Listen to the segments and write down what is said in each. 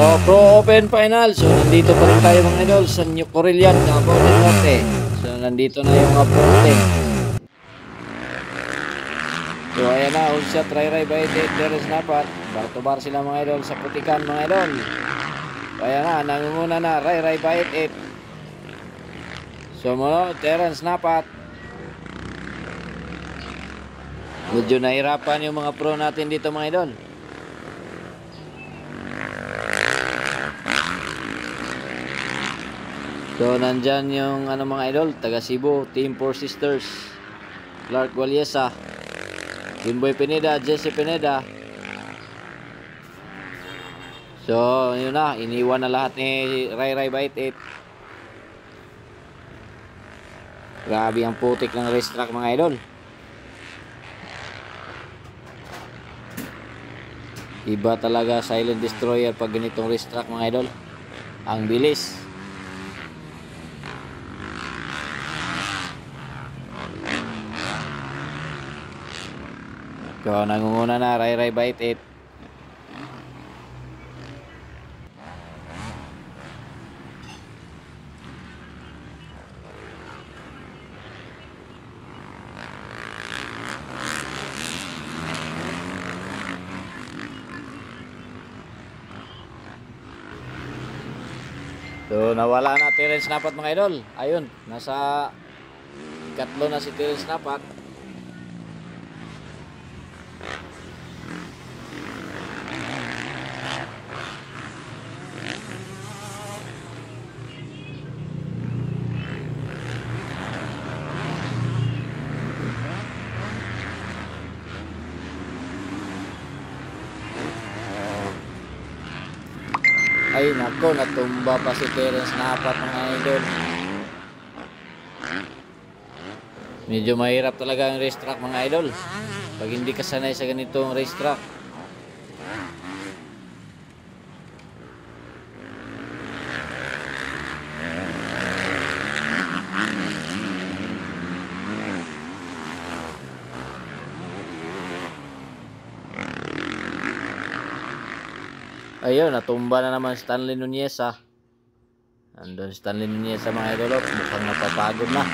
Pro Open Final. So, nandito pa rin tayo mga idol sa New Corillan, Davao del Norte. So, nandito na yung Pro Open. So, ayan na. Ulsa, try-ray by 8. Terence Napat. Bar-to-bar sila mga idol sa putikan mga idol. So, ayan na. Nangunguna na. Ray-ray by 8. So, Terence Napat. Medyo nahirapan yung mga pro natin dito mga idol. So, nandyan yung mga idol, taga Cebu, Team 4 Sisters, Clark Gualiesa, Jimboy Pineda, Jesse Pineda. So, yun na, iniwan na lahat ni Ray Ray Bite 8. Grabe ang putik ng racetrack mga idol. Iba talaga Silent Destroyer pag ganitong racetrack mga idol. Ang bilis. So, nangunguna na Ray Ray Bite 8. So, nawala na Terence Napat mga idol. Ayun, nasa ikatlo na si Terence Napat. Ay nako, natumba pa si Terence Napat mga idol. Medyo mahirap talaga ang racetrack mga idol pag hindi ka sanay sa ganitong racetrack. Ayun, natumba na naman Stanley Nunez ha. Andun Stanley Nunez sa mga idol. Mukhang napapagod na.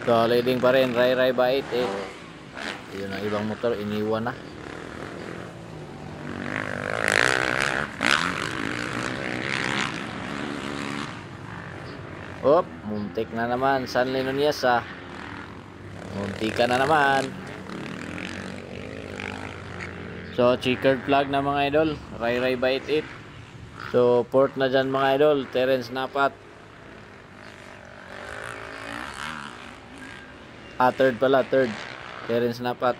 So, leading pa rin Ray Ray Bite 8. Ayun ang ibang motor, iniwan na. Op, muntik na naman Stanley Nunez ha. Muntika na naman. So, checkered flag na mga idol, Ray Ray Bite 8. So, fourth na dyan mga idol, Terence Napat. Third pala, third, Terence Napat.